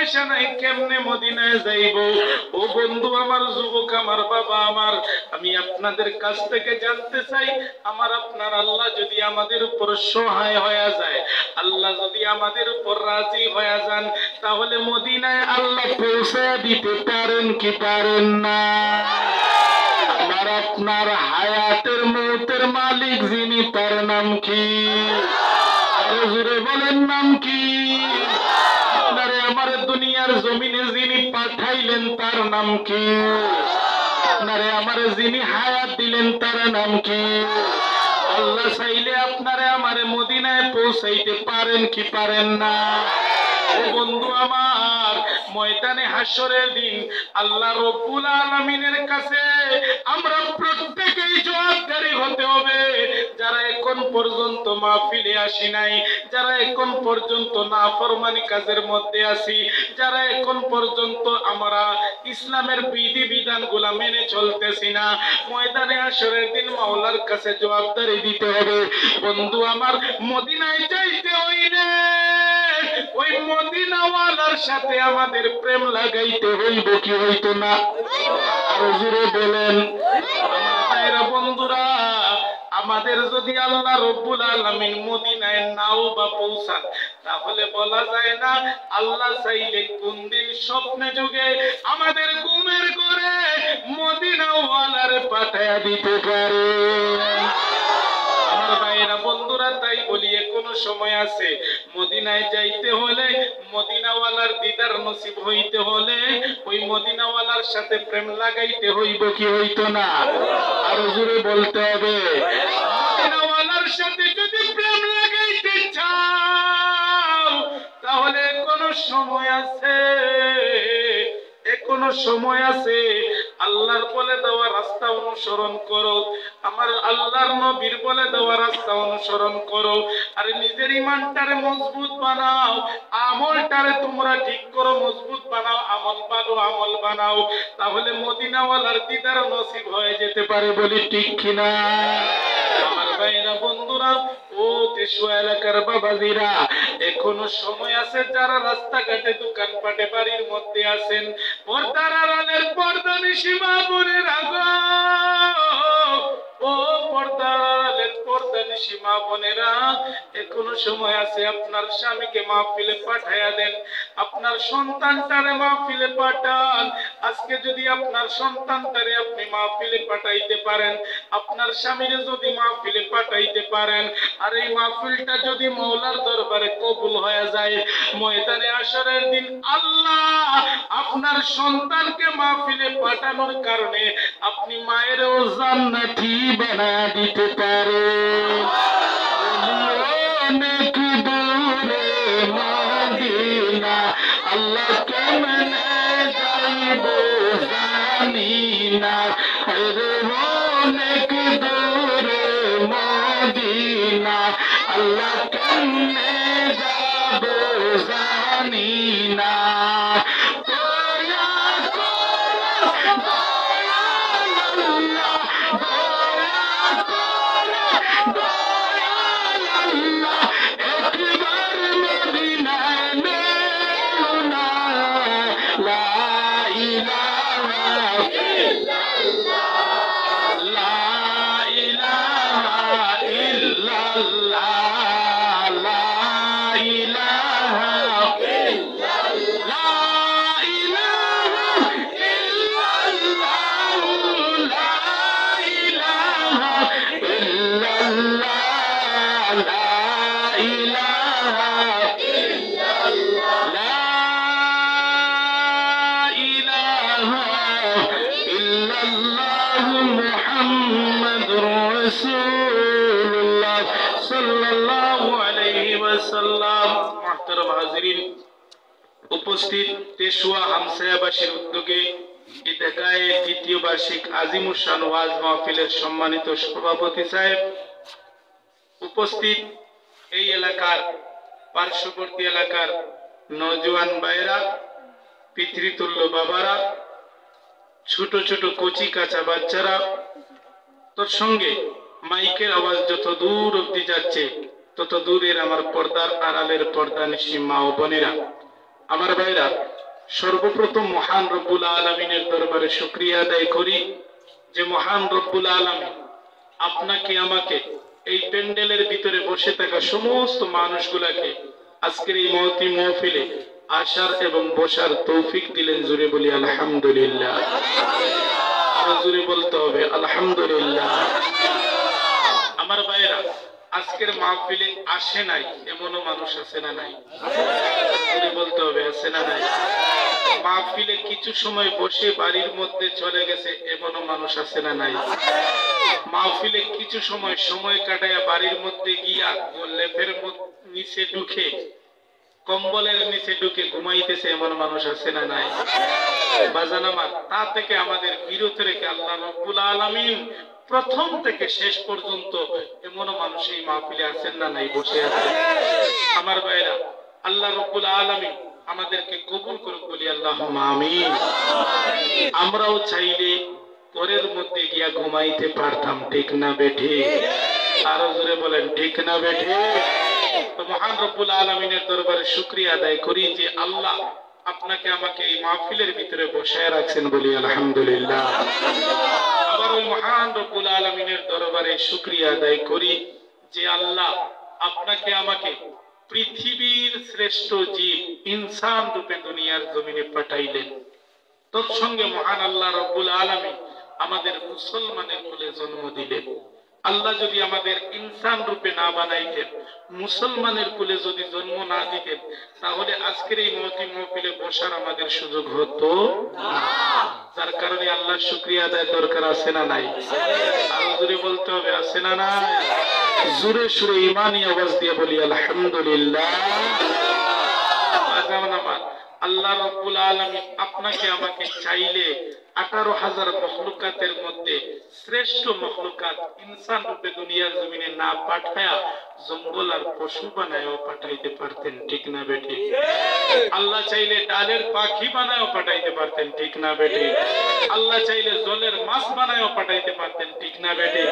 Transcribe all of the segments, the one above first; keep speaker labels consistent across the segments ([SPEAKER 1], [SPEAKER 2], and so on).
[SPEAKER 1] পয়সা নাই, কেমনে মদিনায় যাইব? ও বন্ধু আমার, যুবক আমার, বাবা আমার, আমি আপনাদের কাছ থেকে জানতে চাই, আমার আপনার আল্লাহ যদি আমাদের উপর সহায় হয়ে যায়, আল্লাহ যদি আমাদের উপর রাজি হয়ে যান, তাহলে মদিনায় আল্লাহ পৌঁছে দিতে পারেন কি পারেন না? আমার আপনার হায়াতের মৌতের মালিক যিনি, তার নাম কি? আরো জোরে বলেন, নাম কি? আপনারে আমার দুনিয়ার জমিনে যিনি পাঠাইলেন, তার নাম কি? আপনারে আমারে যিনি হায়াত দিলেন, তার নাম কি? আল্লাহ চাইলে আপনারে আমারে মদিনায় পৌঁছাইতে পারেন কি পারেন না? ও বন্ধু আমার, ময়দানে হাসরের দিন আল্লাহ রব্বুল আলামিনের কাছে আমরা প্রত্যেকেই জবাবদারি হতে হবে। যারা এখন পর্যন্ত মাহফিলে আসি নাই, যারা এখন পর্যন্ত নাফরমানি কাজের মধ্যে আছি, যারা এখন পর্যন্ত আমরা ইসলামের বিধি বিধানগুলা মেনে চলতেছি না, ময়দানে হাসরের দিন মাওলার কাছে জবাবদারি দিতে হবে। বন্ধু আমার, মদিনায় যাইতে হইলে ওই মদিনাওয়ালার সাথে আমাদের প্রেম লাগাইতে হইব কি হইতো না? আরো জোরে বলেন। আমার বন্ধুরা, আমাদের যদি আল্লাহ রব্বুল আলামিন মদিনায় নাও বা পৌঁছান, তাহলে বলা যায় না আল্লাহ চাইলে কোন দিন স্বপ্নে যুগে আমাদের ঘুমের ঘরে মদিনাওয়ালার পাঠায়া দিতে পারে। আমার ভাইরা বন্ধুরা, তাই বলি এখনো সময় আছে। মদিনায় যাইতে হলে, মদিনাওয়ালার দিদার নসিব হইতে হলে ওই মদিনাওয়ালার সাথে প্রেম লাগাইতে হইব কি হইতো না? আরো জোরে বলতে হবে। মদিনাওয়ালার সাথে যদি প্রেম লাগাইতে চাও, তাহলে এখনো সময় আছে, এখনো সময় আছে। আল্লাহর বলে দেওয়া রাস্তা অনুসরণ করো, আমার আল্লাহর নবীর বলে দেওয়া রাস্তা অনুসরণ করো। আর নিজের ইমানটারে মজবুত বানাও, আমলটারে তোমরা ঠিক করো, মজবুত বানাও, আমল বানাও, আমল বানাও, তাহলে মদিনাওয়ালার দিদার নসিব হয়ে যেতে পারে। বলি ঠিক কিনা? আমার ভাইরা বন্ধুরা, ও তেশুয়া এলাকার বাবাজিরা, এখনো সময় আছে। যারা রাস্তাঘাটে দোকানপাটে বাড়ির মধ্যে আছেন, পর্দার আড়ালের পর্দা নিশি মা বোনেরা গো, ও পর্দার আড়ালের পর্দা নিশি মা বোনেরা, এখনো সময় আছে। আপনার স্বামীকে মাহফিলে পাঠাইয়া দেন, আপনার সন্তানটারে মাহফিলে পাঠান। আজকে যদি আপনার সন্তানটারে আপনি মাহফিলে পাঠাইতে পারেন, আপনার স্বামীরে যদি মাহফিলে পাঠাইতে পারেন, আর এই মাহফিলটা যদি মাওলার দরবারে কবুল হয়ে যায়, ময়দানে হাশরের দিন আল্লাহ আপনার সন্তানকে মাহফিলে পাঠানোর কারণে আপনি মায়েরও জান্নাতি বানায় দিতে পারে। অনেক দূরে মদিনা, আল্লাহ কেমনে যাইব জানি না। অনেক দূরে মদিনা, আল্লাহ কেমনে যাব জানি না। উপস্থিত তেশুয়া হামসায়াবাসীর উদ্যোগে ঈদগাহে দ্বিতীয় বার্ষিক আজিমুশান ওয়াজ মাহফিলের সম্মানিত সভাপতি সাহেব, উপস্থিত এই এলাকার পার্শ্ববর্তী এলাকার নওজোয়ান ভাইরা, পিতৃতুল্য বাবারা, ছোট ছোট কচি কাঁচা বাচ্চারা, তোর সঙ্গে মাইকের আওয়াজ যত দূর অব্দি যাচ্ছে তত দূরের আমার পর্দার আড়ালের পর্দা নিশি মা ও বোনেরা, আমার ভাইরা, সর্বপ্রথম মহান রব্বুল আলামিনের দরবারে শুকরিয়া আদায় করি যে মহান রব্বুল আলামিন আপনাকে আমাকে এই প্যান্ডেলের ভিতরে বসে থাকা সমস্ত মানুষগুলাকে আজকের এই মহতি মাহফিলে আসার এবং বসার তৌফিক দিলেন। জোরে বলি আলহামদুলিল্লাহ। আরো জোরে বলতে হবে আলহামদুলিল্লাহ। আমার ভাইরা, আজকের মাহফিলে আসে নাই এমনও মানুষ আছে না নাই? জোরে বলতে হবে আছে না নাই? মাহফিলে কিছু সময় বসে বাড়ির মধ্যে চলে গেছে এমনও মানুষ আছে না নাই? মাহফিলে কিছু সময় কাটায়া বাড়ির মধ্যে গিয়া লেপের নিচে ঢুকে কম্বলের নিচে ঢুকে ঘুমাইতেছে এমন মানুষ আছে না নাই? বাজান আমার, তা থেকে আমাদের বিরত রেখে আল্লাহ রাব্বুল আলামিন প্রথম থেকে শেষ পর্যন্ত এমনও মানুষ এই মাহফিলে আছেন না নাই? বসে আছে। আমার ভাইরা, আল্লাহ রাব্বুল আলামিন আমাদেরকে কবুল করুক, বলি আল্লাহুম্মা আমিন। আমরাও চাইলে ঘরের মধ্যে গিয়া ঘুমাইতে পারতাম, ঠিক না বেঠি? আরো জোরে বলেন ঠিক না বেঠি? তো মহান রব্বুল আলামিনের দরবারে শুকরিয়া আদায় করি যে আল্লাহ আপনাকে আমাকে এই মাহফিলের ভিতরে বসায় রাখছেন, বলি আলহামদুলিল্লাহ। আবার ওই মহান রব্বুল আলামিনের দরবারে শুকরিয়া আদায় করি যে আল্লাহ আপনাকে আমাকে পৃথিবীর শ্রেষ্ঠ জীব ইনসান রূপে দুনিয়ার জমিনে পাঠাইলেন। তৎসঙ্গে মহান আল্লাহ রব্বুল আলামিন আমাদের মুসলমানের কুলে জন্ম দিলেন। আল্লাহ যদি আমাদের ইনসান রূপে না বানাইতেন, মুসলমানের কুলে যদি জন্ম না দিতেন, তাহলে আজকের এই মহতি মাহফিলে বসার আমাদের সুযোগ হতো না। যার কারণে আল্লাহর শুকরিয়া আদায় দরকার আছে না নাই? আরো জোরে বলতে হবে আছে না নাই? জোরে সুরে ইমানি আওয়াজ দিয়ে বলি আলহামদুলিল্লাহ। আল্লাহ রাব্বুল আলামিন আপনাকে আমাকে চাইলে 18,000 মখলুকাতের মধ্যে শ্রেষ্ঠ মখলুকাত ইনসান রূপে দুনিয়ার জমিনে না পাঠায়া জঙ্গল আর পশু বানায়ও পাঠাইতে পারতেন, ঠিক না বেটি? আল্লাহ চাইলে ডালের পাখি বানায়ও পাঠাইতে পারতেন, ঠিক না বেটি? আল্লাহ চাইলে জলের মাছ বানায়ও পাঠাইতে পারতেন, ঠিক না বেটি?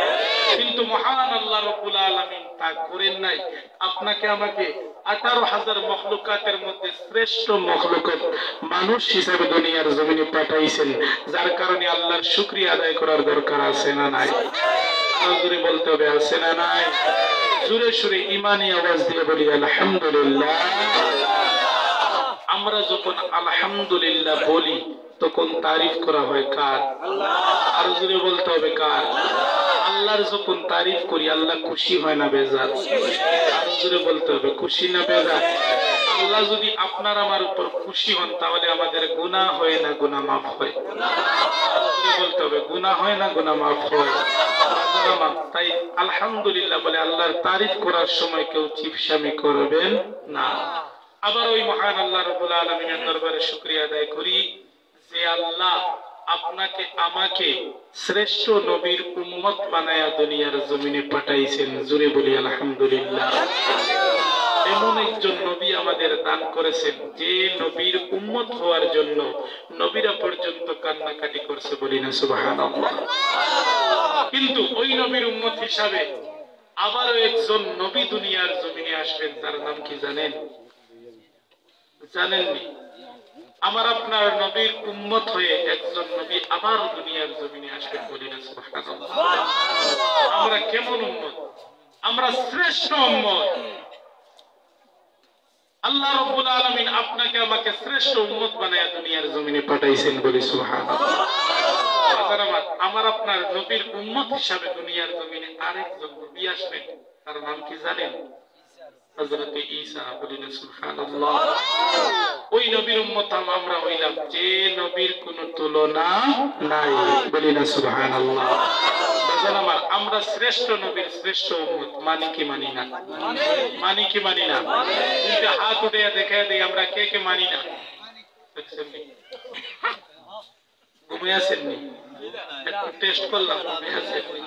[SPEAKER 1] কিন্তু মহান আল্লাহ রাব্বুল আলামিন তা করেন নাই। আপনাকে আমাকে 18,000 মখলুকাতের মধ্যে শ্রেষ্ঠ মখলুকাত মানুষ হিসেবে দুনিয়ার জমিনে পাঠাইছেন, যার কারণে আল্লাহর শুকরিয়া আদায় করার দরকার আছে না নাই? জোরে বলতে হবে আছে না নাই? জোরে সুরে ইমানি আওয়াজ দিয়ে বলি আলহামদুলিল্লাহ। আমরা যখন আলহামদুলিল্লাহ বলি তখন তারিফ করা হয় কার? আর জোরে বলতে হবে কার? আল্লাহর যখন তারিফ করি আল্লাহ খুশি হয় না বেজার? আর জোরে বলতে হবে খুশি না বেজার? আল্লাহ যদি আপনার আমার উপর খুশি হন তাহলে আমাদের গুনাহ হয় না গুনাহ মাফ হয়? বলতে হবে গুনাহ হয় না গুনাহ মাফ হয়? তাই আলহামদুলিল্লাহ বলে আল্লাহর তারিফ করার সময় কেউ চিপসামি করবেন না। আবার ওই মহান আল্লাহ রাব্বুল আলামিনের দরবারে শুকরিয়া আদায় করি যে আল্লাহ আপনাকে আমাকে শ্রেষ্ঠ নবীর উম্মত বানায়া দুনিয়ার জমিনে পাঠাইছেন। জোরে বলি আলহামদুলিল্লাহ। এমন একজন নবী আমাদের দান করেছেন যে নবীর উম্মত হওয়ার জন্য নবীরা পর্যন্ত কান্নাকাটি করছে, বলি না সুবহানাল্লাহ। কিন্তু ওই নবীর উম্মত হিসাবে আবারও একজন নবী দুনিয়ার জমিনে আসবেন, তার নাম কি জানেন? জানেননি? আমার আপনার নবীর উম্মত হয়ে একজন নবী আবার দুনিয়ার জমিনে আসবেন, বলি না সুবহানাল্লাহ। আমরা কেমন উম্মত? আমরা শ্রেষ্ঠ উম্মত। আল্লাহ রাব্বুল আলামিন আপনাকে আমাকে শ্রেষ্ঠ উম্মত বানায়া দুনিয়ার জমিনে পাঠাইছেন, বলি সুবহানাল্লাহ। আমার আপনার নবীর উম্মত হিসাবে দুনিয়ার জমিনে আরেকজন নবী আসবেন, তার নাম কি জানেন? হযরত ঈসা, বলি না সুবহানাল্লাহ। ওই নবীর উম্মত আমরা হইলাম যে নবীর কোনো তুলনা নাই, বলি না সুবহানাল্লাহ। আমরা শ্রেষ্ঠ নবীর শ্রেষ্ঠ উম্মত, মানি কি মানি না? মানি কি মানি না? দুইটা হাত উঠে দেখা দেই আমরা কে কে মানি না। ঘুমিয়ে আসেননি? একটু টেস্ট করলাম, ঘুমিয়ে আসেননি?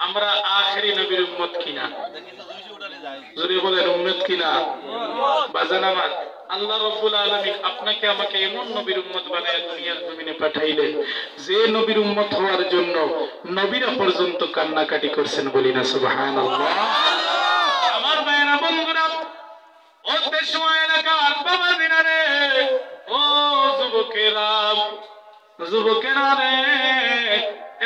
[SPEAKER 1] আমরা আখেরি নবীর উম্মত কিনা? যদি বলেন উম্মত কিনা? বাজান আমার, আল্লাহ রাব্বুল আলামিন আপনাকে আমাকে এমন নবীর উম্মত বানায় দুনিয়ার জমিনে পাঠাইলেন যে নবীর উম্মত হওয়ার জন্য নবীরা পর্যন্ত কান্নাকাটি করছেন, বলি না সুবহানাল্লাহ। আমার ভাইয়েরা বন্ধুরা, ও দেশমা এলাকার বাবা দিনারে, ও যুবকেরা, যুবকেরা রে,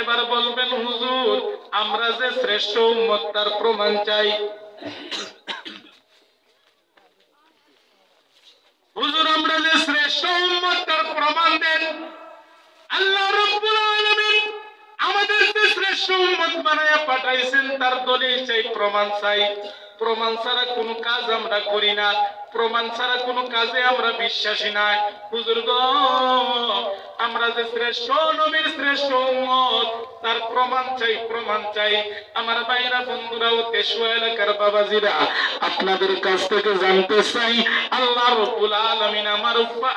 [SPEAKER 1] এবার বলবেন হুজুর আমরা যে শ্রেষ্ঠ উম্মত তার প্রমাণ চাই। হুজুর আমরা যে শ্রেষ্ঠ উম্মত তার প্রমাণ দেন। আল্লাহ রাব্বুল আলামিন আমাদের যে শ্রেষ্ঠ উম্মত বানায়া পাঠাইছেন তার দলিল চাই, প্রমাণ চাই। প্রমাণ ছাড়া কোনো কাজ আমরা করি না, প্রমাণ ছাড়া কোনো কাজে আমরা বিশ্বাসী না। হুজুর গো আমরা যে শ্রেষ্ঠ নবীর শ্রেষ্ঠ উম্মত তার প্রমাণ চাই, প্রমাণ চাই। আমার ভাইরা বন্ধুরা ও তেশুয়া এলাকার বাবাজিরা, আপনাদের কাছ থেকে জানতে চাই আল্লাহ রাব্বুল আলামিন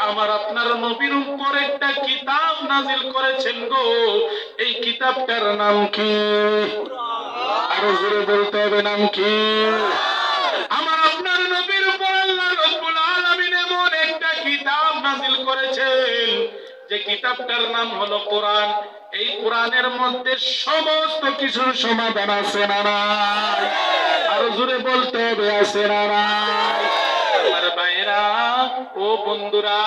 [SPEAKER 1] আমার আপনার নবীর উপর একটা কিতাব নাজিল করেছেন গো। এই কিতাবটার নাম কি? আরো জোরে বলতে হবে, নাম কি? আমার আপনার নবীর উপর আল্লাহ রাব্বুল আলামিন এমন একটা কিতাব নাজিল করেছেন যে কিতাবটার নাম হলো কোরআন। এই কোরআনের মধ্যে সমস্ত কিছুর সমাধান আছে না নাই? আরো জোরে বলতে হবে, আছে না নাই? আমার ভাইরা ও বন্ধুরা,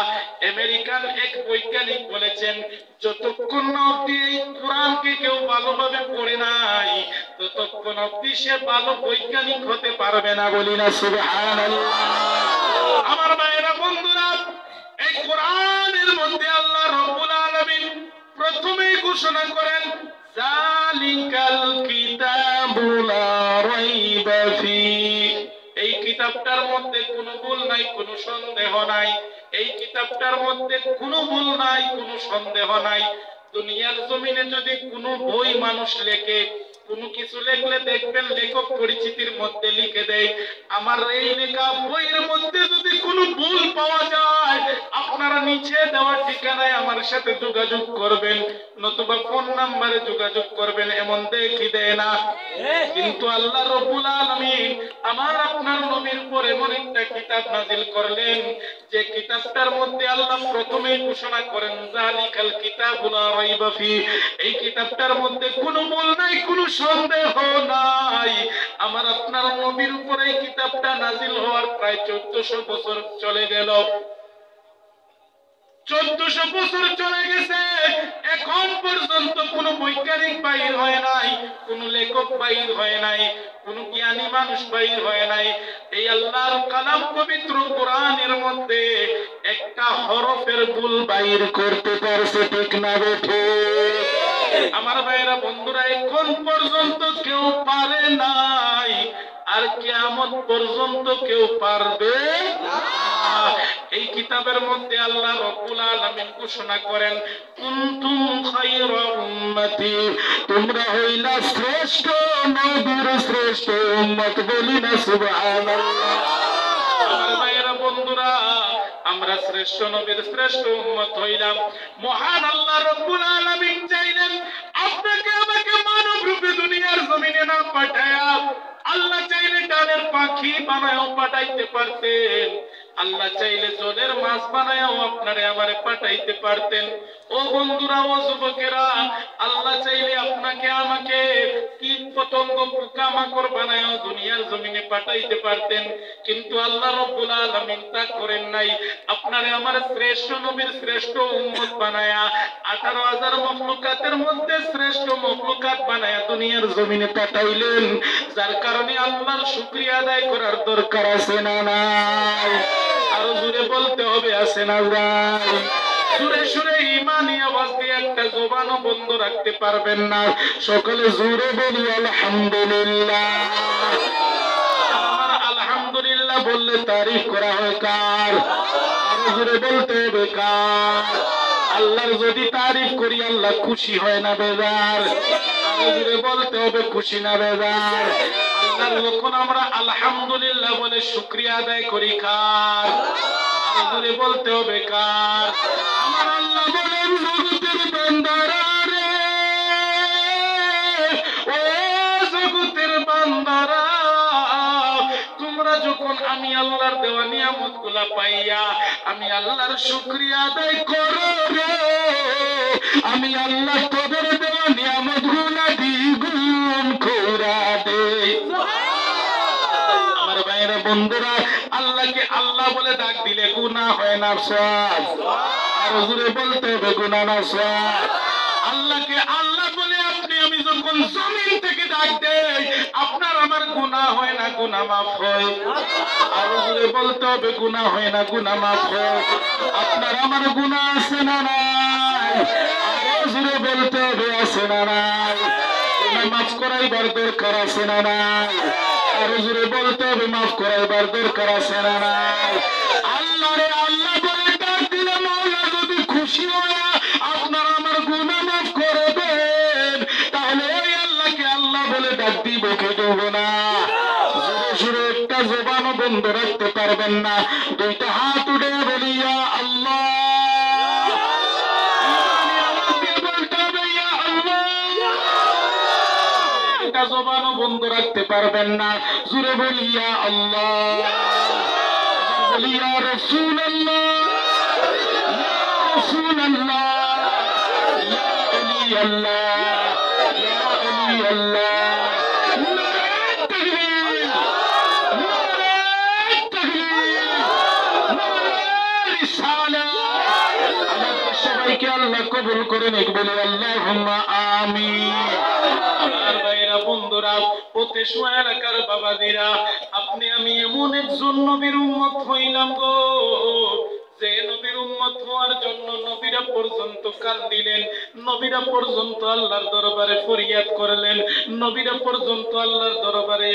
[SPEAKER 1] আমেরিকান এক বৈজ্ঞানিক বলেছেন যতক্ষণ অবধি এই কোরআনকে কেউ ভালোভাবে পড়ে নাই ততক্ষণ অবধি সে ভালো বৈজ্ঞানিক হতে পারবে না। বলি না সুবহানাল্লাহ। আমার ভাইরা বন্ধুরা, এই কোরআনের মধ্যে আল্লাহ রাব্বুল আলামিন প্রথমেই ঘোষণা করেন যালিকাল কিতাবু লা রাইবা ফীহ। এই কিতাবটার মধ্যে কোনো ভুল নাই, কোনো সন্দেহ নাই। এই কিতাবটার মধ্যে কোনো ভুল নাই, কোনো সন্দেহ নাই। দুনিয়ার জমিনে যদি কোনো বই মানুষ লেখে, কোনো কিছু লেখলে দেখবেন লেখক পরিচিতির মধ্যে লিখে দেয়। আমার এই লেখা বইয়ের মধ্যে যদি কোনো ভুল পাওয়া যায় আপনারা নিচে দেওয়া ঠিকানায় আমার সাথে যোগাযোগ করবেন, নতুবা ফোন নাম্বারে যোগাযোগ করবেন, এমন দেখি দেয় না। কিন্তু আল্লাহ রাব্বুল আলামিন আমার আপনার নবীর উপর এমন একটা কিতাব নাজিল করলেন যে কিতাবটার মধ্যে আল্লাহ প্রথমেই ঘোষণা করেন যালিকাল কিতাবু লা রাইবা ফীহ। এই কিতাবটার মধ্যে কোনো ভুল নাই, কোনো সন্দেহ নাই। আমার আপনার নবীর উপর এই কিতাবটা নাজিল হওয়ার প্রায় 1400 বছর চলে গেল। 1400 বছর চলে গেছে, এখন পর্যন্ত কোনো বৈজ্ঞানিক বাইর হয় নাই, কোনো লেখক বাইর হয় নাই, কোনো জ্ঞানী মানুষ বাইর হয় নাই। এই আল্লাহর কালাম পবিত্র কোরআনের মধ্যে একটা হরফের ভুল বাইর করতে পারছে, ঠিক না বেঠে? আমার ভাইরা বন্ধুরা, এখন পর্যন্ত কেউ পারে নাই, আর কিয়ামত পর্যন্ত কেউ পারবে না। এই কিতাবের মধ্যে আল্লাহ রাব্বুল আলামিন ঘোষণা করেন কুনতুম খায়রা উম্মতি, তোমরা হইলা শ্রেষ্ঠ নবীর শ্রেষ্ঠ উম্মত। বলি না সুবহানাল্লাহ। আমার ভাইরা বন্ধুরা, আমরা শ্রেষ্ঠ নবীর শ্রেষ্ঠ উম্মত হইলাম। মহান আল্লাহ রাব্বুল আলামিন চাইলেন আপনাকে আমাকে মানব রূপে দুনিয়ার জমিনে না পাঠায়া আল্লাহ চাইলে ডানের পাখি বানায়ও পাঠাইতে পারতেন। আল্লাহ চাইলে জলের মাছ বানায়ও আপনারে আমারে পাঠাইতে পারতেন। ও বন্ধুরা, ও যুবকেরা, আল্লাহ চাইলে আপনাকে আমাকে কীট পতঙ্গ পোকামাকড় বানায়ও দুনিয়ার জমিনে পাঠাইতে পারতেন। কিন্তু আল্লাহ রাব্বুল আলামিন তা করেন নাই। আপনারে আমার শ্রেষ্ঠ নবীর শ্রেষ্ঠ উম্মত বানায়া 18,000 মখলুকাতের মধ্যে শ্রেষ্ঠ মখলুকাত বানায়া দুনিয়ার জমিনে পাঠাইলেন। যার কারণে আল্লাহর শুকরিয়া আদায় করার দরকার আছে না নাই? আরো জোরে বলতে হবে, আছে না নাই? সুরে সুরে ইমানি আওয়াজ দিয়ে একটা জবানও বন্ধ রাখতে পারবেন না। সকলে জোরে বলি আলহামদুলিল্লাহ। আমার আলহামদুলিল্লাহ বললে তারিফ করা হয় কার? আরো জোরে বলতে হবে কার? আল্লাহর যদি তারিফ করি আল্লাহ খুশি হয় না বেজার? আরো জোরে বলতে হবে, খুশি না বেজার? আল্লাহর যখন আমরা আলহামদুলিল্লাহ বলে শুকরিয়া আদায় করি কার? আরো জোরে বলতে হবে কার? আমার আল্লাহ বলেন জগতের বান্দারা রে, ও জগতের বান্দারা, তোমরা যখন আমি আল্লাহর দেওয়া নিয়ামত গুলা পাইয়া আমি আল্লাহর শুকরিয়া আদায় করো রে, আমি আল্লাহ তোদের দেওয়া নিয়ামত গুলা দ্বিগুণ কইরা দেই। আমার ভাইরা বন্ধুরা, আল্লাহকে আল্লাহ বলে ডাক দিলে গুনাহ হয় না সওয়াব? আর হুজুরে বলতে হবে গুনাহ না সওয়াব? আল্লাহকে আল্লাহ বলে আপনি আমি যখন জমিন থেকে ডাক দেই, আপনার আমার গুনাহ হয় না, গুনাহ মাফ হয়? আর হুজুরে বলতে হবে গুনাহ হয় না, গুনাহ মাফ হয়? আপনার আমার গুনাহ আছে না নাই? আর হুজুরে বলতে হবে আছে না নাই? গুনাহ মাফ করাইবার দরকার আছে না নাই? আর হুজুরে বলতে হবে মাফ করাইবার দরকার আছে না নাই? আল্লাহ রে আল্লাহ বলে ডাক দিলে মাওলা যদি খুশি হয় আপনার আমার গুনাহ মাফ করে দেন, তাহলে ওই আল্লাহকে আল্লাহ বলে ডাক দিব কে দেব না? জোরে জোরে একটা জবানও বন্ধ রাখতে পারবেন না, দুইটা হাত উঠে বলি ইয়া আল্লাহ। জবানও বন্ধ রাখতে পারবেন না, জুড়ে বলি ইয়া আল্লাহ, বলি ইয়া রাসূলুল্লাহ, ইয়া রাসূলুল্লাহ, ইয়া ওলি আল্লাহ, ইয়া ওলি আল্লাহ। নারে তাকবীর, নারে তাকবীর, নারে রিসালাত। আমাদের সবাইকে আল্লাহ কবুল করে নিক, বলি আল্লাহুম্মা আমিন। আমার ভাইরা বন্ধুরা, পতেশুয়া এলাকার বাবাজিরা, আপনি আমি এমন একজন নবীর উম্মত হইলাম গো, যে নবীর উম্মত হওয়ার জন্য নবীরা পর্যন্ত কান্দিলেন, নবীরা পর্যন্ত আল্লাহর দরবারে ফরিয়াদ করলেন, নবীরা পর্যন্ত আল্লাহর দরবারে